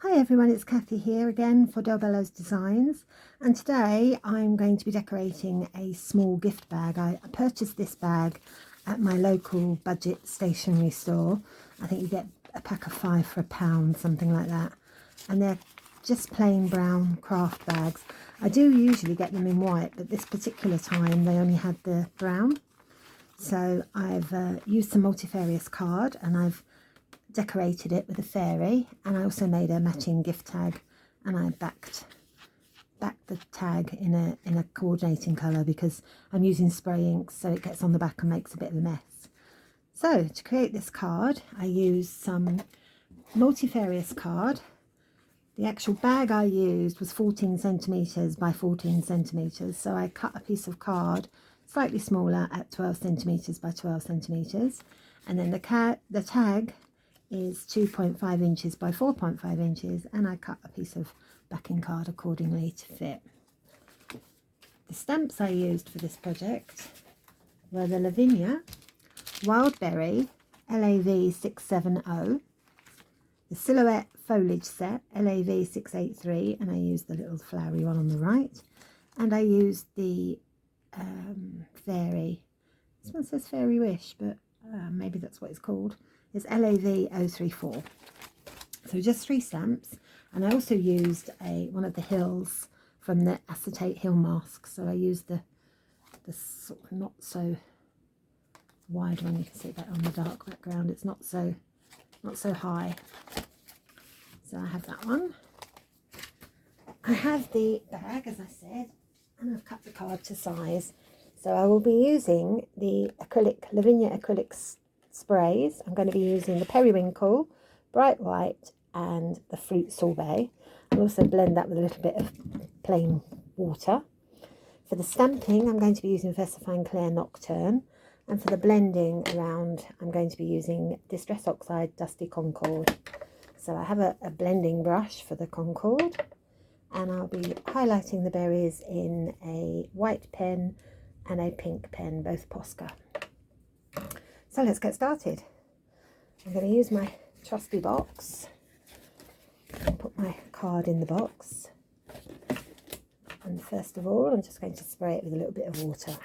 Hi everyone, it's Kathy here again for Delbello's Designs, and today I'm going to be decorating a small gift bag. I purchased this bag at my local budget stationery store. I think you get a pack of 5 for £1, something like that, and they're just plain brown craft bags. I do usually get them in white, but this particular time they only had the brown. So I've used some multifarious card and I've decorated it with a fairy, and I also made a matching gift tag, and I backed the tag in a coordinating colour because I'm using spray ink, so it gets on the back and makes a bit of a mess. So to create this card I used some multifarious card. The actual bag I used was 14 centimetres by 14 centimetres, so I cut a piece of card slightly smaller at 12 centimetres by 12 centimetres, and then the tag is 2.5 inches by 4.5 inches, and I cut a piece of backing card accordingly to fit. The stamps I used for this project were the Lavinia Wild Berry LAV 670, the Silhouette Foliage Set LAV 683, and I used the little flowery one on the right, and I used the fairy, this one says Fairy Wish, but maybe that's what it's called, is LAV 034. So just 3 stamps, and I also used one of the hills from the acetate hill mask. So I used the sort of not so wide one. You can see that on the dark background. It's not so high. So I have that one. I have the bag, as I said, and I've cut the card to size. So I will be using the Lavinia acrylic sprays. I'm going to be using the Periwinkle, Bright White, and the Fruit Sorbet. I'll also blend that with a little bit of plain water. For the stamping, I'm going to be using VersaFine Clair Nocturne, and for the blending around, I'm going to be using Distress Oxide Dusty Concord. So I have a blending brush for the Concord, and I'll be highlighting the berries in a white pen and a pink pen, both Posca. So let's get started. I'm going to use my trusty box and put my card in the box. And first of all, I'm just going to spray it with a little bit of water.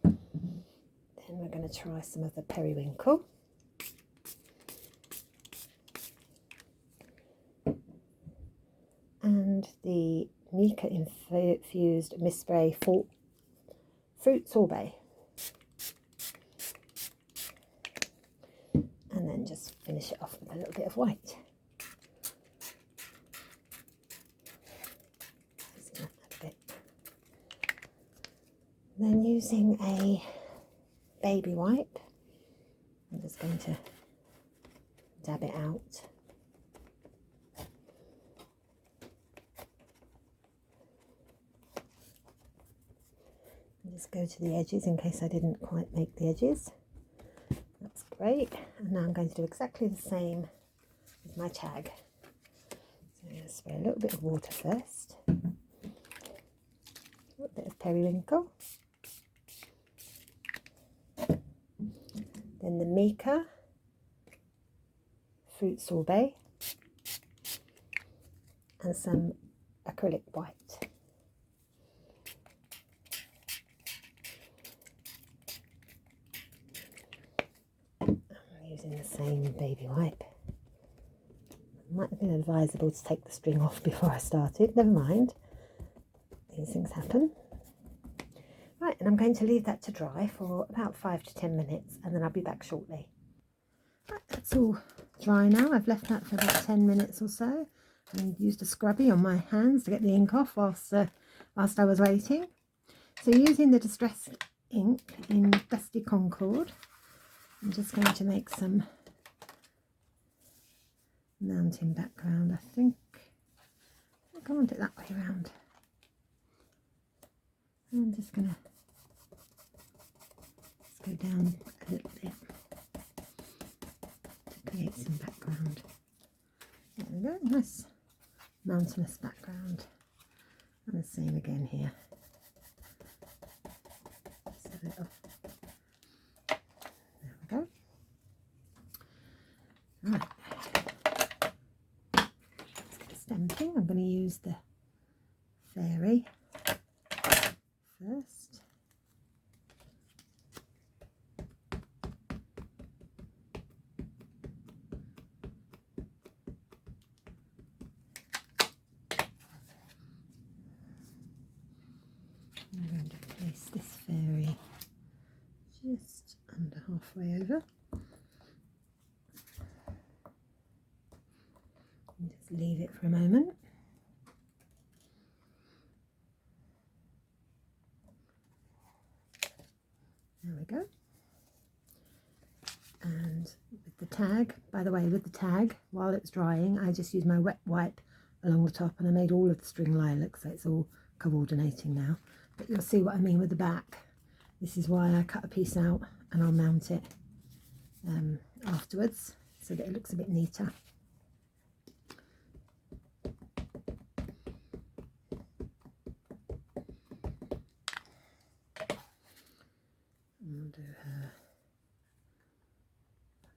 Then we're going to try some of the Periwinkle. And the Mica infused mist spray for Fruit Sorbet. And then just finish it off with a little bit of white. Then using a baby wipe, I'm just going to dab it out. And just go to the edges in case I didn't quite make the edges. That's great. And now I'm going to do exactly the same with my tag. So I'm going to spray a little bit of water first. A little bit of Periwinkle. Then the Mica Fruit Sorbet. And some acrylic white. Using the same baby wipe. Might have been advisable to take the string off before I started. Never mind. These things happen. Right, and I'm going to leave that to dry for about 5 to 10 minutes, and then I'll be back shortly. Right, that's all dry now. I've left that for about 10 minutes or so, and used a scrubby on my hands to get the ink off whilst I was waiting. So using the Distress ink in Dusty Concord, I'm just going to make some mountain background, I think I want it that way around. I'm just going to go down a little bit to create some background. There we go, nice mountainous background. And the same again here. Just a little. There we go. Right. stamping. I'm going to use the fairy first. I'm going to place this fairy just under halfway over. And just leave it for a moment. There we go. And with the tag, by the way, with the tag, while it's drying, I just used my wet wipe along the top and I made all of the string lilac, so it's all coordinating now. But you'll see what I mean with the back. This is why I cut a piece out and I'll mount it afterwards so that it looks a bit neater. I'll do her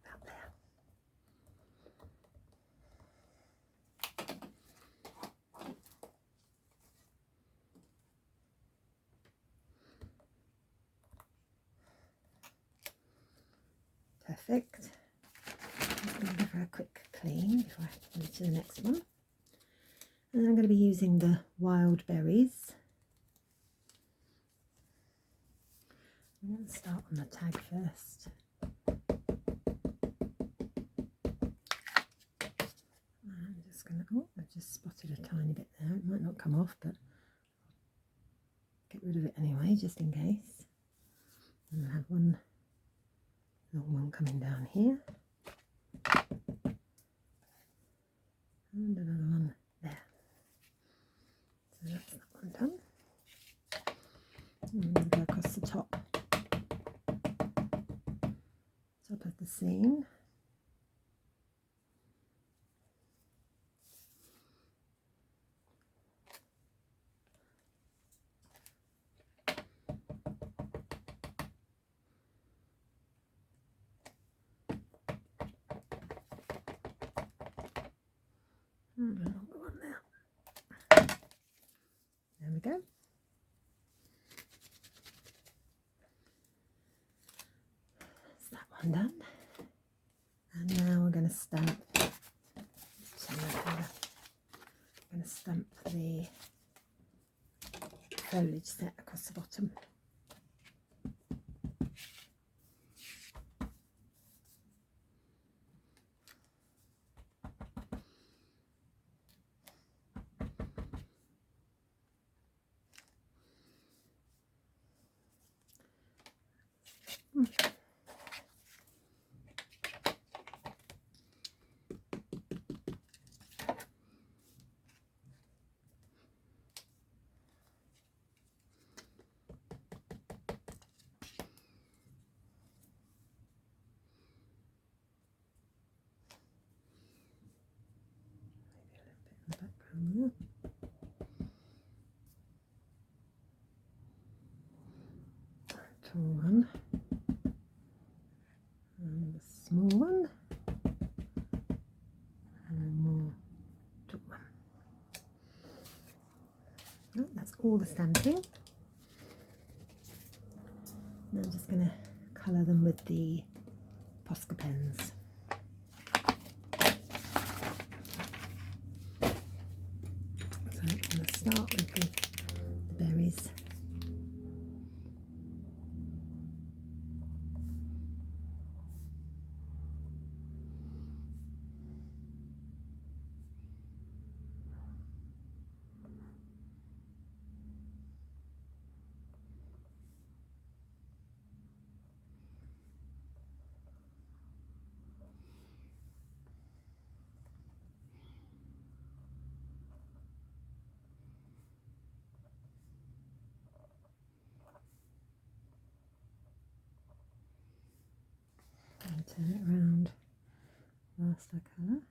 about there. Perfect. I'm going to give her a quick clean before I move to the next one. And then I'm going to be using the wild berries. I'm going to start on the tag first. I'm just going to, oh, I've just spotted a tiny bit there. It might not come off, but get rid of it anyway, just in case. And I have one long one coming down here. And another one there. So that's that one done. And I'm going to go across the top of the scene. And another one there. There we go. That's that one done. And now we're going to stamp. I'm going to stamp the foliage set across the bottom. The background there. Tall one and the small one and a more tall one. Oh, that's all the stamping. Now I'm just going to colour them with the Posca pens. So I'm going to start with the berries. And turn it around whilst I colour.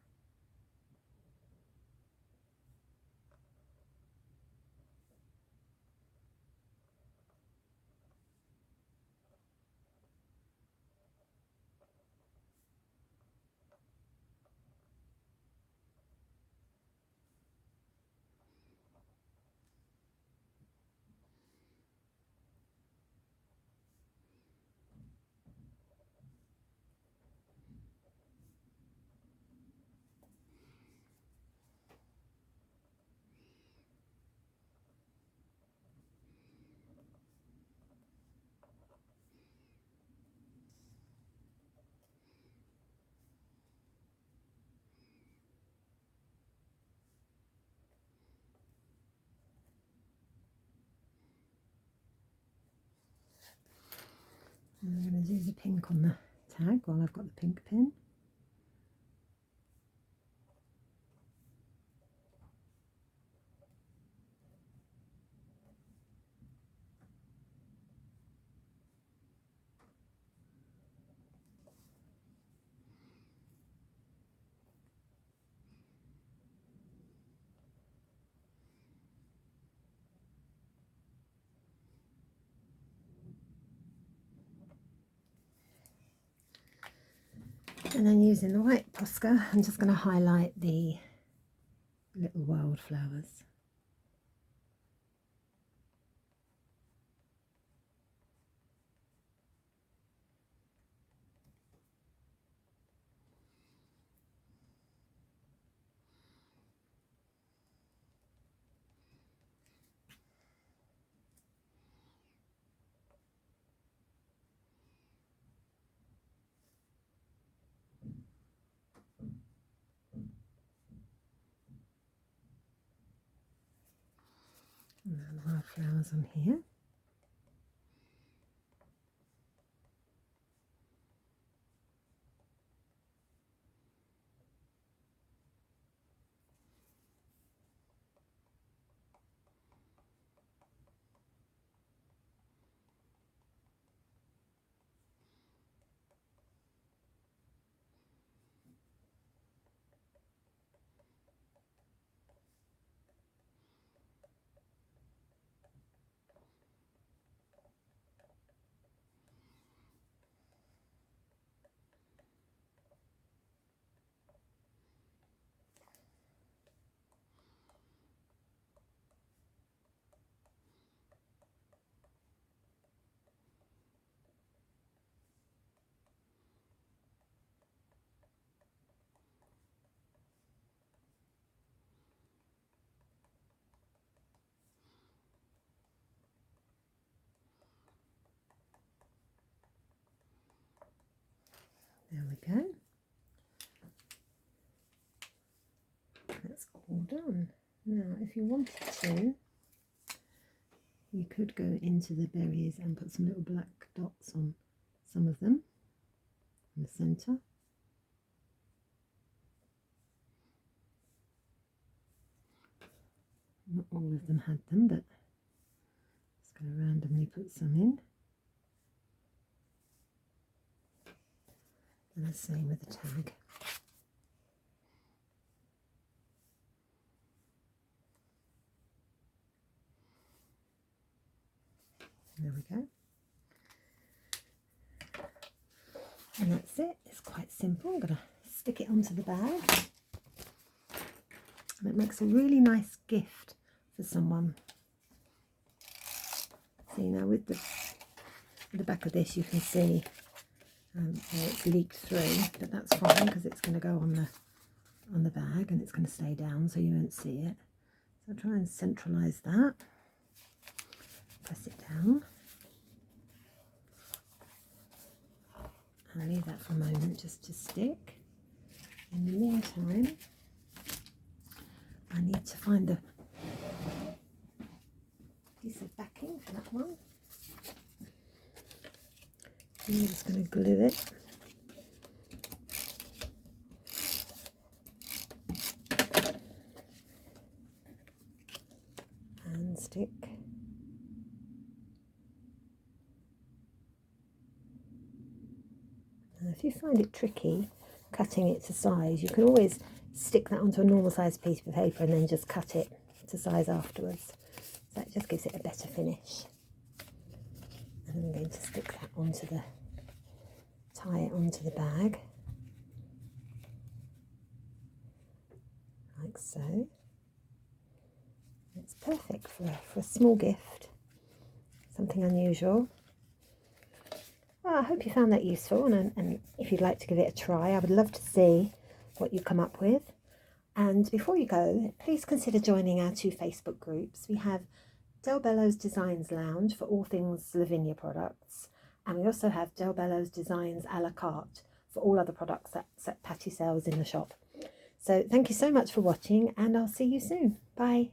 And I'm going to do the pink on the tag while I've got the pink pin. And then using the white Posca, I'm just going to highlight the little wildflowers. And then wildflowers on here. There we go. That's all done. Now, if you wanted to, you could go into the berries and put some little black dots on some of them in the centre. Not all of them had them, but just going to randomly put some in. And the same with the tag. There we go. And that's it. It's quite simple. I'm going to stick it onto the bag. And it makes a really nice gift for someone. See, now with the back of this, you can see where it's leaked through, but that's fine because it's going to go on the bag and it's going to stay down so you won't see it. So I'll try and centralise that. Press it down. And leave that for a moment just to stick. In the meantime, I need to find a piece of backing for that one. And I'm just going to glue it. And stick. And if you find it tricky cutting it to size, you can always stick that onto a normal sized piece of paper and then just cut it to size afterwards. So that just gives it a better finish. And I'm going to stick that onto tie it onto the bag, like so. It's perfect for a small gift, something unusual. Well, I hope you found that useful, and if you'd like to give it a try, I would love to see what you come up with. And before you go, please consider joining our 2 Facebook groups. We have Del Bellows Designs Lounge for all things Lavinia products, and we also have Del Bellows Designs a la carte for all other products that Patty sells in the shop. So thank you so much for watching, and I'll see you soon. Bye.